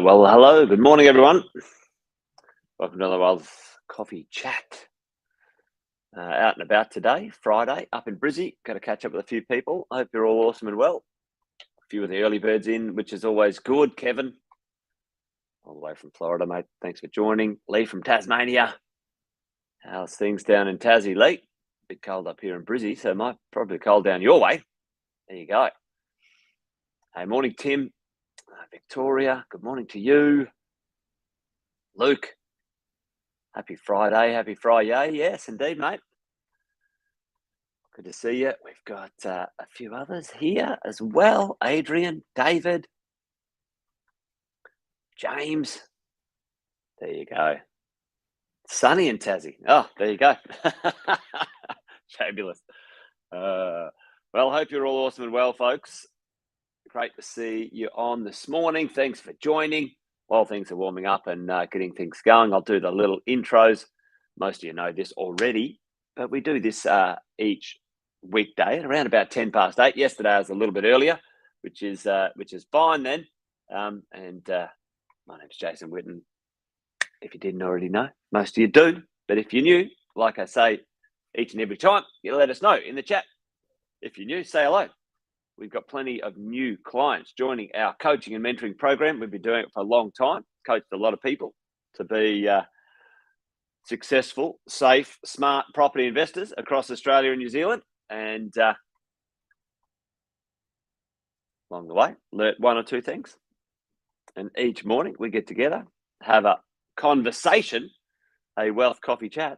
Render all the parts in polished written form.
Well, hello, good morning, everyone. Welcome to the Wealth Coffee Chat. Out and about today, Friday, up in Brizzy. Got to catch up with a few people. I hope you're all awesome and well. A few of the early birds in, which is always good. Kevin, all the way from Florida, mate. Thanks for joining. Lee from Tasmania. How's things down in Tassie, Lee? A bit cold up here in Brizzy, so might probably cold down your way. There you go. Hey, morning, Tim. Victoria, good morning to you. Luke, happy Friday, happy Friday. Yes, indeed, mate. Good to see you. We've got a few others here as well. Adrian, David, James. There you go. Sunny in Tassie. Oh, there you go. Fabulous. Well, hope you're all awesome and well, folks. Great to see you on this morning. Thanks for joining. While things are warming up and getting things going, I'll do the little intros. Most of you know this already, but we do this each weekday at around about 10 past 8. Yesterday I was a little bit earlier, which is fine then. My name's Jason Whitten. If you didn't already know, most of you do, but if you're new, like I say each and every time, you let us know in the chat. If you're new, say hello. We've got plenty of new clients joining our coaching and mentoring program. We've been doing it for a long time, coached a lot of people to be successful, safe, smart property investors across Australia and New Zealand. And along the way, learn one or two things. And each morning we get together, have a conversation, a wealth coffee chat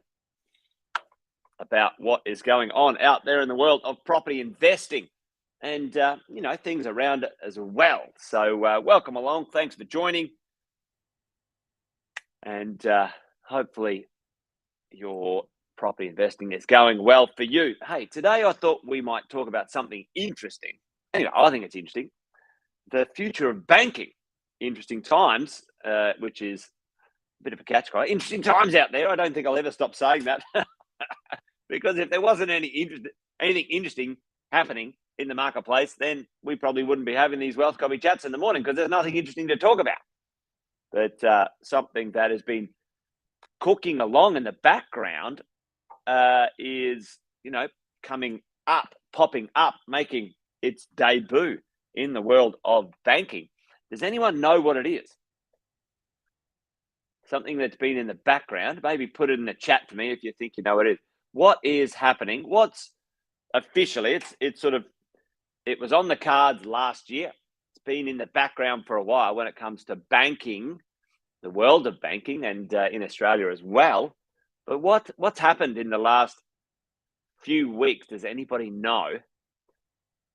about what is going on out there in the world of property investing. And, things around it as well. So welcome along. Thanks for joining. And hopefully your property investing is going well for you. Hey, today I thought we might talk about something interesting. Anyway, I think it's interesting. The future of banking. Interesting times, which is a bit of a catch cry. Interesting times out there. I don't think I'll ever stop saying that. Because if there wasn't anything interesting happening in the marketplace, then we probably wouldn't be having these wealth coffee chats in the morning because there's nothing interesting to talk about. But something that has been cooking along in the background is, coming up, popping up, making its debut in the world of banking. Does anyone know what it is? Something that's been in the background. Maybe put it in the chat for me if you think you know what it is. What is happening? What's officially, it was on the cards last year. It's been in the background for a while when it comes to banking, the world of banking, and in Australia as well. But what's happened in the last few weeks? Does anybody know?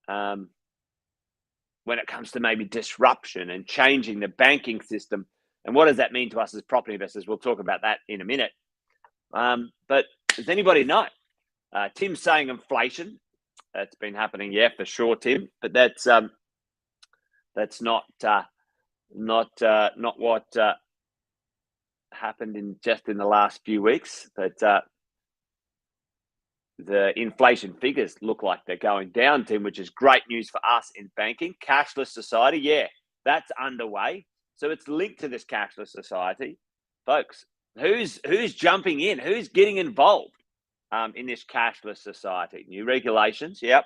When it comes to maybe disruption and changing the banking system, and what does that mean to us as property investors? We'll talk about that in a minute. But does anybody know? Tim's saying inflation. That's been happening, yeah, for sure, Tim. But that's not what happened in the last few weeks. But the inflation figures look like they're going down, Tim, which is great news for us in banking. Cashless society, yeah, that's underway. So it's linked to this cashless society, folks. Who's jumping in? Who's getting involved? In this cashless society? New regulations. Yep.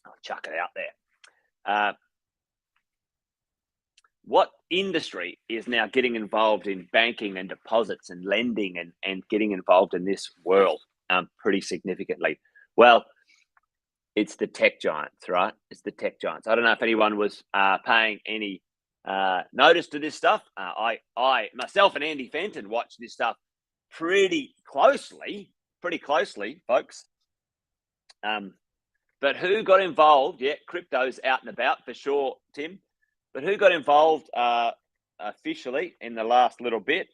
I'll chuck it out there. What industry is now getting involved in banking and deposits and lending and getting involved in this world pretty significantly? Well, it's the tech giants, right? It's the tech giants. I don't know if anyone was paying any notice to this stuff. I myself and Andy Fenton watch this stuff pretty closely, pretty closely, folks. But who got involved? Yeah, crypto's out and about for sure, Tim. But who got involved officially in the last little bit?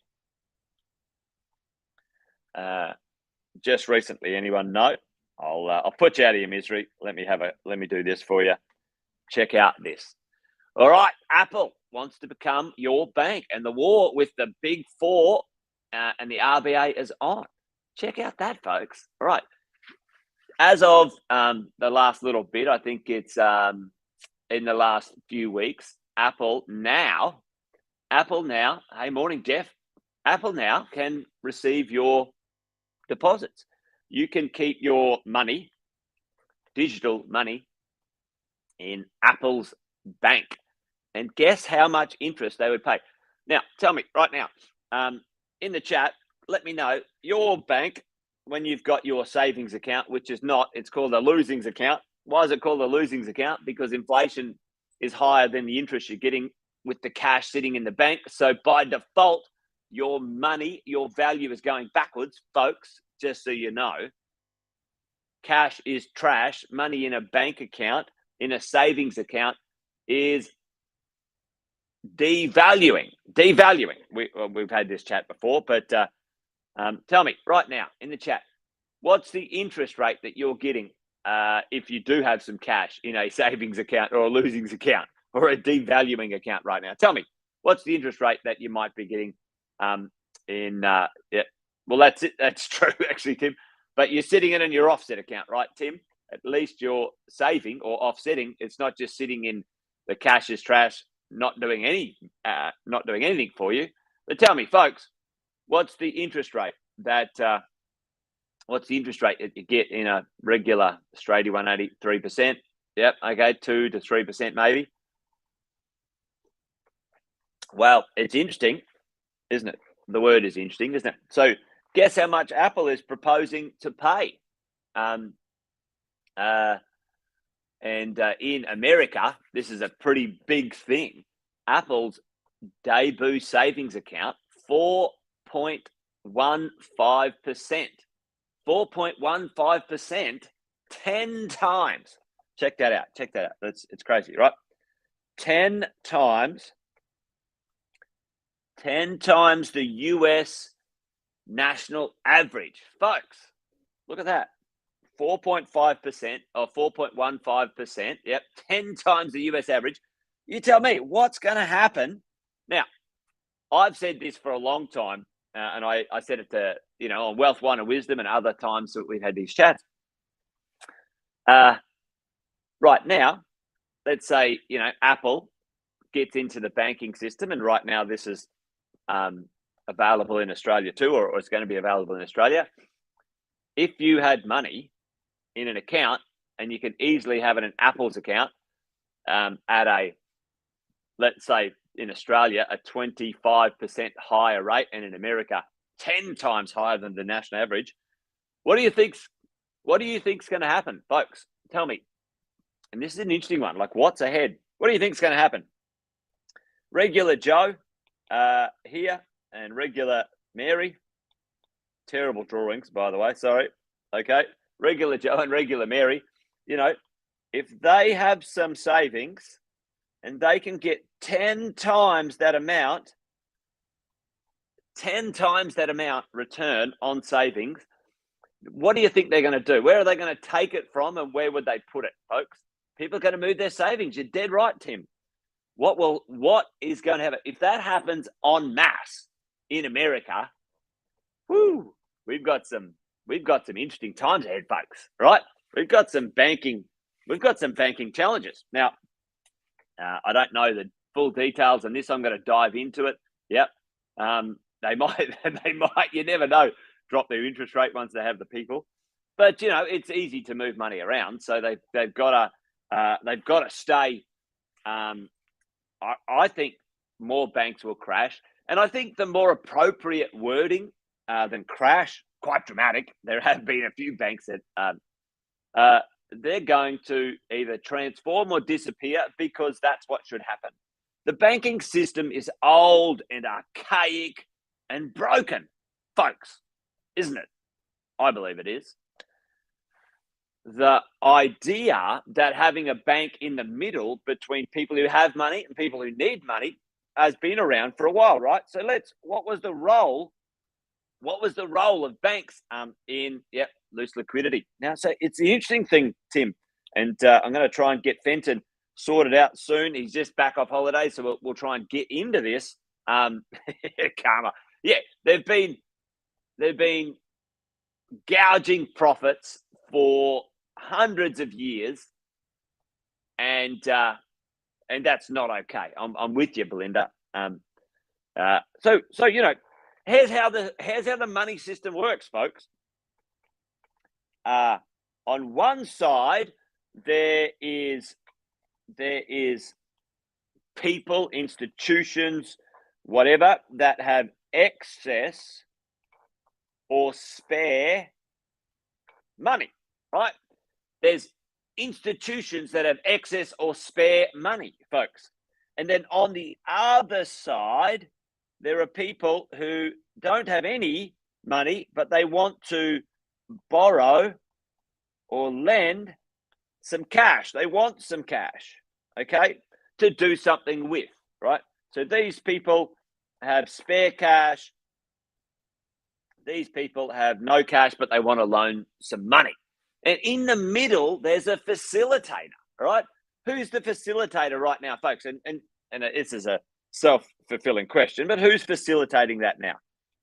Just recently. Anyone know? I'll put you out of your misery. Let me do this for you. Check out this. All right, Apple wants to become your bank, and the war with the big four and the RBA is on. Check out that, folks. All right. As of the last little bit, I think it's in the last few weeks, Apple now, hey, morning, Jeff. Apple now can receive your deposits. You can keep your money, digital money, in Apple's bank. And guess how much interest they would pay. Now, tell me right now, in the chat, let me know your bank, when you've got your savings account, which is not, it's called a losings account. Why is it called a losings account? Because inflation is higher than the interest you're getting with the cash sitting in the bank. So by default, your money, your value is going backwards, folks, just so you know. Cash is trash. Money in a bank account, in a savings account, is devaluing. We've had this chat before, but tell me right now in the chat, what's the interest rate that you're getting if you do have some cash in a savings account or a losings account or a devaluing account right now? Tell me, what's the interest rate that you might be getting yeah. Well, that's it. That's true, actually, Tim. But you're sitting in your offset account, right, Tim? At least you're saving or offsetting. It's not just sitting in the cash is trash, not doing anything for you. But tell me, folks, what's the interest rate that you get in a regular Australia 183%? Yep, okay, 2 to 3% maybe. Well, it's interesting, isn't it? The word is interesting, isn't it? So guess how much Apple is proposing to pay? In America, this is a pretty big thing. Apple's debut savings account, 4.15%. 4.15%, 10 times. Check that out. It's crazy, right? 10 times the US national average. Folks, look at that. 4.5% or 4.15%. Yep, 10 times the US average. You tell me, what's going to happen? Now, I've said this for a long time, and I said it to, on Wealth, One and Wisdom and other times that we've had these chats. Right now, let's say, Apple gets into the banking system, and right now this is available in Australia too, or it's going to be available in Australia. If you had money in an account, and you can easily have it in Apple's account at a, let's say in Australia, a 25% higher rate, and in America, 10 times higher than the national average. What do you think's going to happen, folks? Tell me. And this is an interesting one. Like, what's ahead? What do you think's going to happen? Regular Joe here and regular Mary. Terrible drawings, by the way. Sorry. Okay. Regular Joe and regular Mary. If they have some savings and they can get 10 times that amount return on savings, what do you think they're going to do? Where are they going to take it from, and where would they put it, folks? People are going to move their savings. You're dead right, Tim. What is going to happen? If that happens en masse in America, we've got some interesting times ahead, folks, right? We've got some banking challenges. Now, I don't know the full details on this. I'm going to dive into it. Yep. They might, you never know, drop their interest rate once they have the people. But, it's easy to move money around. So they've got to stay. I think more banks will crash. And I think the more appropriate wording than crash, quite dramatic. There have been a few banks that they're going to either transform or disappear, because that's what should happen. The banking system is old and archaic and broken, folks, isn't it? I believe it is, the idea that having a bank in the middle between people who have money and people who need money has been around for a while, right? So what was the role of banks in loose liquidity? Now, so it's the interesting thing, Tim, and I'm going to try and get Fenton sorted out soon. He's just back off holiday, so we'll try and get into this. Karma, yeah, they've been gouging profits for hundreds of years, and that's not okay. I'm with you, Belinda. So here's how the money system works, folks. On one side, there is people, institutions, whatever, that have excess or spare money, right? There's institutions that have excess or spare money, folks. And then on the other side, there are people who don't have any money, but they want to borrow or lend some cash. They want some cash, okay, to do something with, right? So these people have spare cash. These people have no cash, but they want to loan some money. And in the middle, there's a facilitator, right? Who's the facilitator right now, folks? And this is a self-fulfilling question, but who's facilitating that now?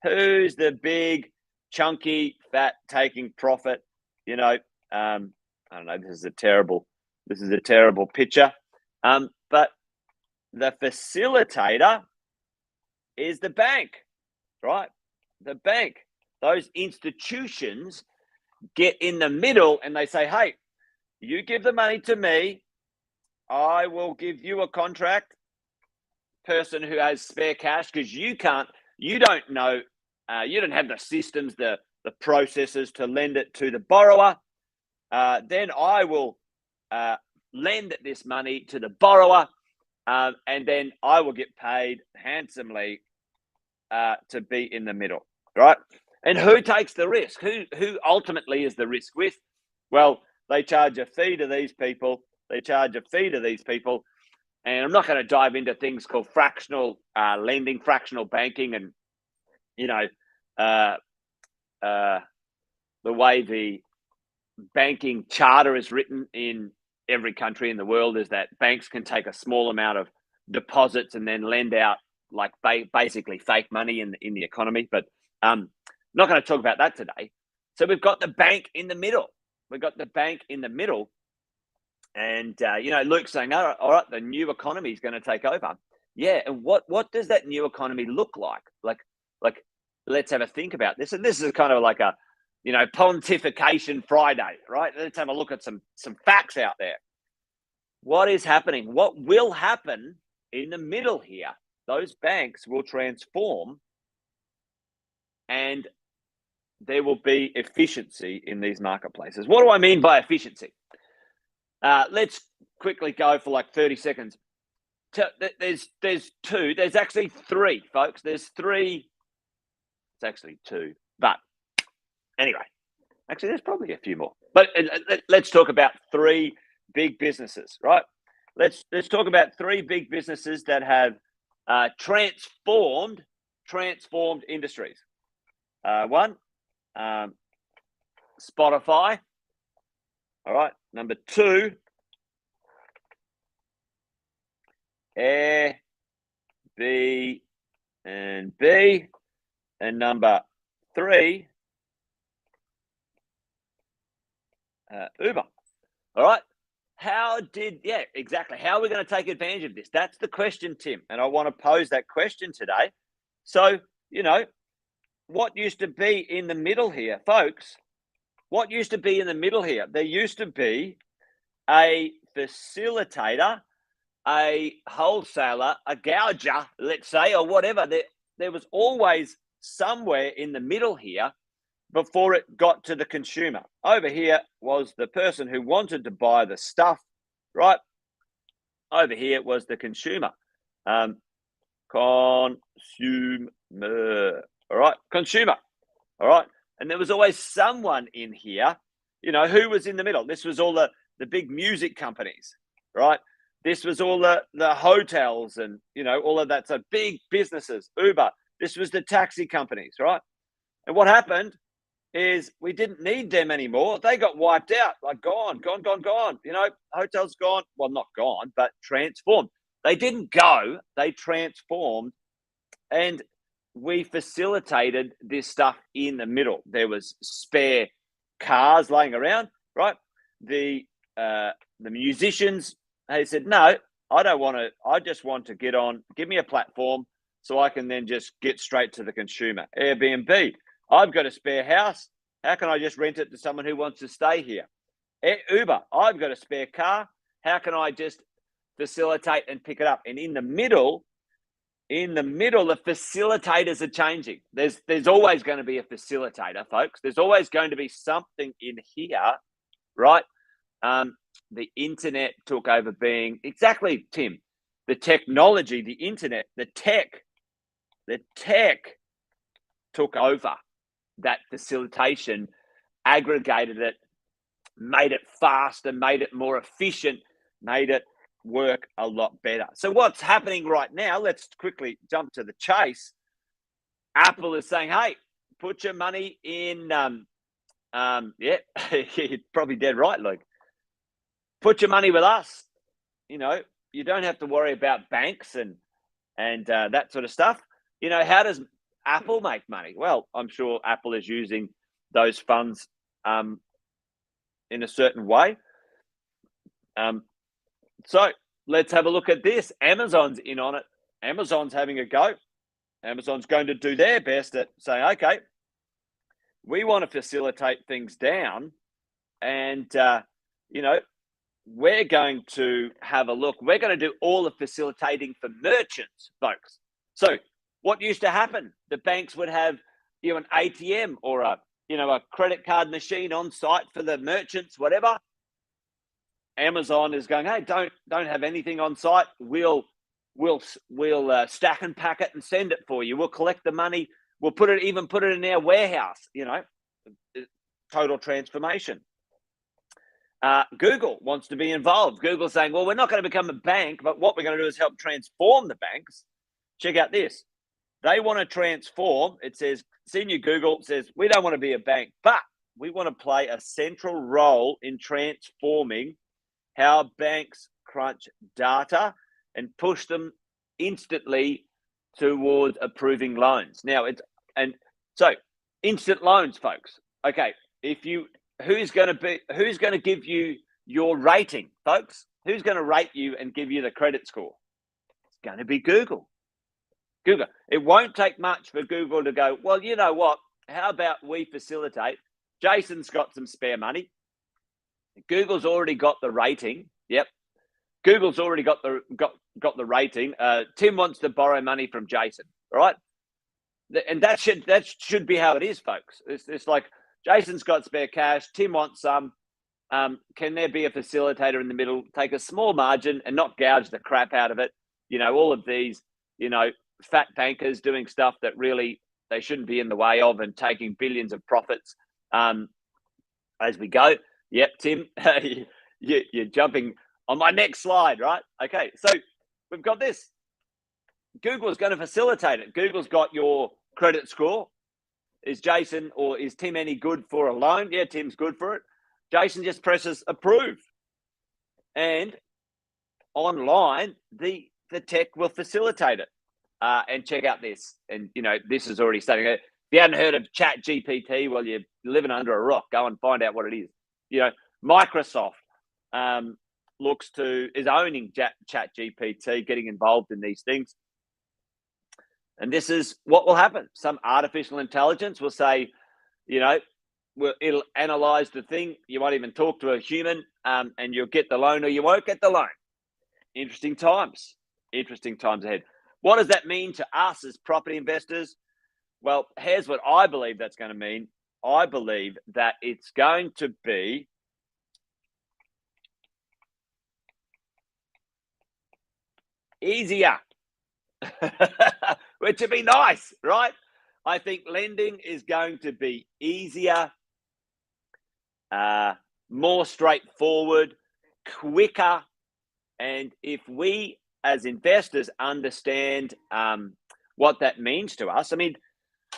Who's the big, chunky, fat, taking profit? I don't know. This is a terrible picture. But the facilitator is the bank, right? The bank. Those institutions get in the middle and they say, hey, you give the money to me, I will give you a contract, person who has spare cash, because you don't know, you don't have the systems, the processes to lend it to the borrower. Then I will lend this money to the borrower, and then I will get paid handsomely to be in the middle, right? And who takes the risk? Who ultimately is the risk with? Well, they charge a fee to these people. And I'm not going to dive into things called fractional lending, fractional banking, and the way the banking charter is written in every country in the world is that banks can take a small amount of deposits and then lend out like basically fake money in the economy. But I'm not going to talk about that today. So we've got the bank in the middle. And Luke's saying, all right, the new economy is going to take over. Yeah, and what does that new economy look like? Like, let's have a think about this. And this is kind of like a, pontification Friday, right? Let's have a look at some facts out there. What is happening? What will happen in the middle here? Those banks will transform, and there will be efficiency in these marketplaces. What do I mean by efficiency? Let's quickly go for like 30 seconds. There's actually three, folks. There's three. It's actually two, but anyway, actually there's probably a few more. But let's talk about three big businesses, right? Let's talk about three big businesses that have transformed industries. One, Spotify. All right. Number two, Airbnb, and number three, Uber. All right. How are we going to take advantage of this? That's the question, Tim. And I want to pose that question today. So, what used to be in the middle here, folks? What used to be in the middle here? There used to be a facilitator, a wholesaler, a gouger, let's say, or whatever. There was always somewhere in the middle here before it got to the consumer. Over here was the person who wanted to buy the stuff, right? Over here was the consumer. Consumer. All right, consumer. All right. And there was always someone in here, who was in the middle. This was all the big music companies, right? This was all the hotels and, all of that. So big businesses, Uber. This was the taxi companies, right? And what happened is we didn't need them anymore. They got wiped out, like gone. Hotels gone. Well, not gone, but transformed. They didn't go, they transformed. And we facilitated this stuff in the middle. There was spare cars laying around, right? The musicians, they said, no, I don't want to. I just want to get on. Give me a platform so I can then just get straight to the consumer. Airbnb, I've got a spare house. How can I just rent it to someone who wants to stay here? Uber, I've got a spare car. How can I just facilitate and pick it up? And in the middle, the facilitators are changing. There's always going to be a facilitator, folks. There's always going to be something in here, right? The internet took over being exactly, Tim, the technology, the internet, the tech took over that facilitation, aggregated it, made it faster, made it more efficient, made it work a lot better. So what's happening right now, let's quickly jump to the chase. Apple is saying, hey, put your money in, you're probably dead right, Luke. Put your money with us. You don't have to worry about banks and that sort of stuff. How does Apple make money? Well, I'm sure Apple is using those funds in a certain way. So let's have a look at this. Amazon's in on it. Amazon's having a go. Amazon's going to do their best at saying, okay, we want to facilitate things down. And, we're going to have a look. We're going to do all the facilitating for merchants, folks. So what used to happen? The banks would have, an ATM or a credit card machine on site for the merchants, whatever. Amazon is going, hey, don't have anything on site. We'll stack and pack it and send it for you. We'll collect the money. We'll put it in our warehouse. Total transformation. Google wants to be involved. Google's saying, well, we're not going to become a bank, but what we're going to do is help transform the banks. Check out this. They want to transform. It says, Senior Google says, we don't want to be a bank, but we want to play a central role in transforming how banks crunch data and push them instantly towards approving loans. Now, so instant loans, folks. Okay, who's going to give you your rating, folks? Who's going to rate you and give you the credit score? It's going to be Google. It won't take much for Google to go, well, you know what? How about we facilitate? Jason's got some spare money. Google's already got the rating. Yep. Google's already got the rating. Tim wants to borrow money from Jason, right? And that should be how it is, folks. It's like Jason's got spare cash. Tim wants some. Can there be a facilitator in the middle, take a small margin and not gouge the crap out of it? All of these, fat bankers doing stuff that really they shouldn't be in the way of and taking billions of profits as we go. Yep, Tim, you're jumping on my next slide, right? Okay, so we've got this. Google's going to facilitate it. Google's got your credit score. Is Jason or is Tim any good for a loan? Yeah, Tim's good for it. Jason just presses approve. And online, the tech will facilitate it. And check out this. And, this is already starting. If you hadn't heard of Chat GPT, well, you're living under a rock. Go and find out what it is. Microsoft is owning Chat GPT, getting involved in these things. And this is what will happen. Some artificial intelligence will say, it'll analyze the thing. You won't even talk to a human, and you'll get the loan or you won't get the loan. Interesting times ahead. What does that mean to us as property investors? Well, here's what I believe that's going to mean. I believe that it's going to be easier, which would be nice, right? I think lending is going to be easier, more straightforward, quicker. And if we as investors understand what that means to us, I mean,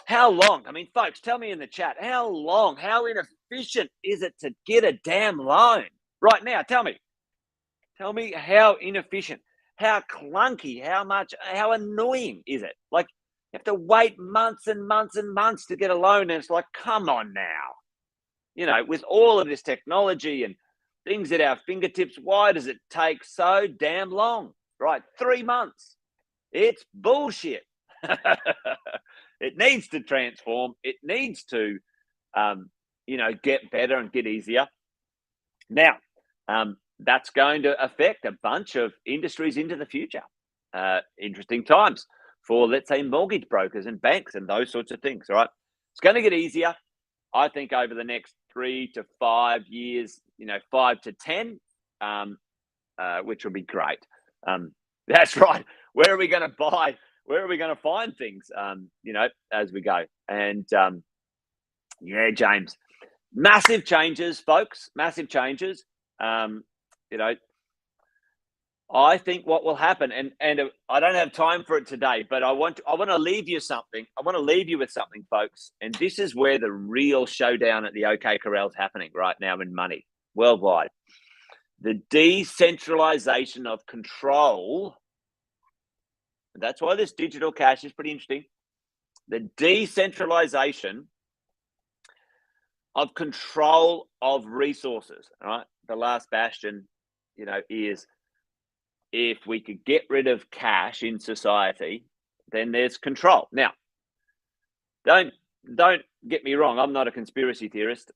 how long? I mean, folks, tell me in the chat, how long, how inefficient is it to get a damn loan? Right now, tell me how inefficient, how clunky, how annoying is it? Like, you have to wait months and months and months to get a loan. And it's like, come on now. You know, with all of this technology and things at our fingertips, why does it take so damn long? Right? 3 months. It's bullshit. It needs to transform. It needs to, get better and get easier. Now, that's going to affect a bunch of industries into the future. Interesting times for, let's say, mortgage brokers and banks and those sorts of things, right? It's going to get easier, I think, over the next 3 to 5 years, 5 to 10, which will be great. That's right. Where are we going to buy? Where are we going to find things, as we go? And James, massive changes, folks, massive changes. I think what will happen, and I don't have time for it today, but I want to leave you something. I want to leave you with something, folks. And this is where the real showdown at the OK Corral is happening right now in money worldwide. The decentralization of control. That's why this digital cash is pretty interesting. The decentralization of control of resources. All right. The last bastion, is, if we could get rid of cash in society, then there's control. Now, don't get me wrong. I'm not a conspiracy theorist.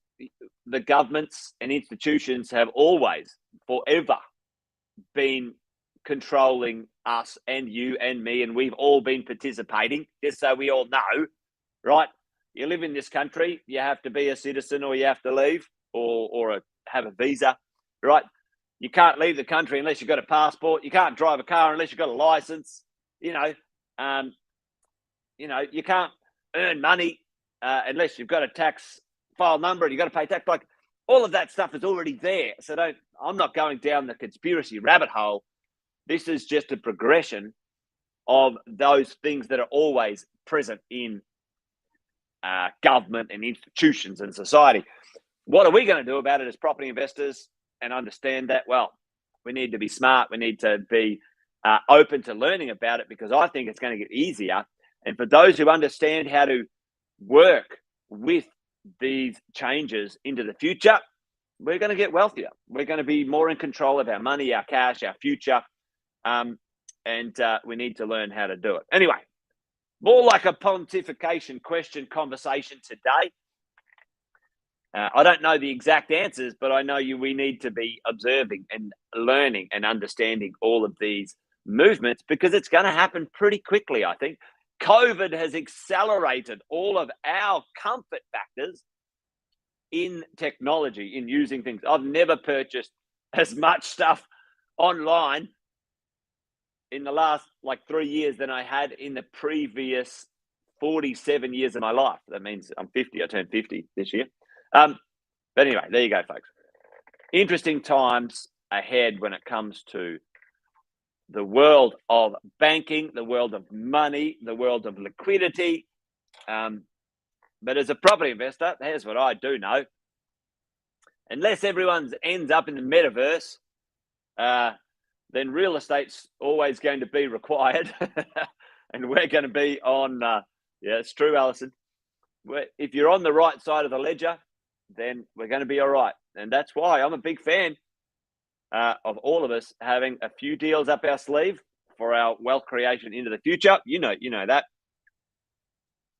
The governments and institutions have always, forever, been controlling us and you and me, and we've all been participating, just so we all know, right? You live in this country, you have to be a citizen, or you have to leave, or have a visa, right? You can't leave the country unless you've got a passport. You can't drive a car unless you've got a license. You can't earn money unless you've got a tax file number and you've got to pay tax. Like, all of that stuff is already there. So I'm not going down the conspiracy rabbit hole. This is just a progression of those things that are always present in government and institutions and society. What are we going to do about it as property investors and understand that? Well, we need to be smart. We need to be open to learning about it, because I think it's going to get easier. And for those who understand how to work with these changes into the future, we're going to get wealthier. We're going to be more in control of our money, our cash, our future. And we need to learn how to do it. Anyway, more like a pontification question conversation today. I don't know the exact answers, but I know we need to be observing and learning and understanding all of these movements, because it's going to happen pretty quickly, I think. COVID has accelerated all of our comfort factors in technology, in using things. I've never purchased as much stuff online in the last 3 years than I had in the previous 47 years of my life. That means I'm 50. I turned 50 this year. But anyway, there you go, folks. Interesting times ahead when it comes to the world of banking, the world of money, the world of liquidity. But as a property investor, here's what I do know. Unless everyone ends up in the metaverse, then real estate's always going to be required. And we're going to be on, it's true, Alison. If you're on the right side of the ledger, then we're going to be all right. And that's why I'm a big fan of all of us having a few deals up our sleeve for our wealth creation into the future. You know that.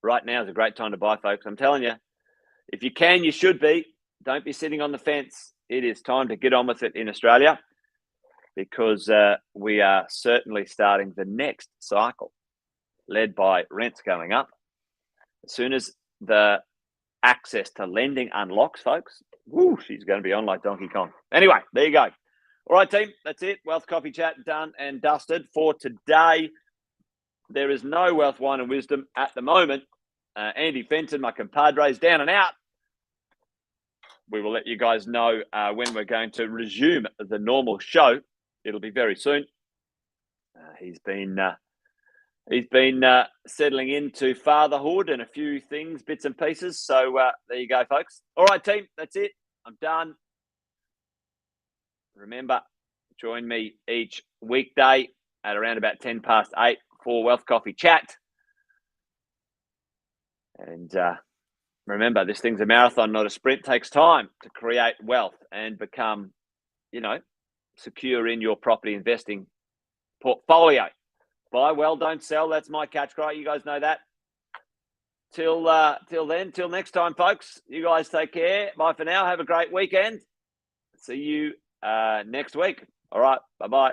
Right now is a great time to buy, folks. I'm telling you, if you can, you should be. Don't be sitting on the fence. It is time to get on with it in Australia, because we are certainly starting the next cycle, led by rents going up. As soon as the access to lending unlocks, folks, she's going to be on like Donkey Kong. Anyway, there you go. All right, team, that's it. Wealth Coffee Chat done and dusted for today. There is no wealth, wine, and wisdom at the moment Andy Fenton, my compadres, down and out. We will let you guys know when we're going to resume the normal show. It'll be very soon. He's been settling into fatherhood and a few things, bits and pieces. So there you go, folks. All right, team, that's it. I'm done. Remember, join me each weekday at around about 8:10 for Wealth Coffee Chat. And remember, this thing's a marathon, not a sprint. It takes time to create wealth and become, secure in your property investing portfolio. Buy well, don't sell. That's my catchcry. You guys know that. Till next time, folks. You guys take care. Bye for now. Have a great weekend. See you next week. All right. Bye-bye.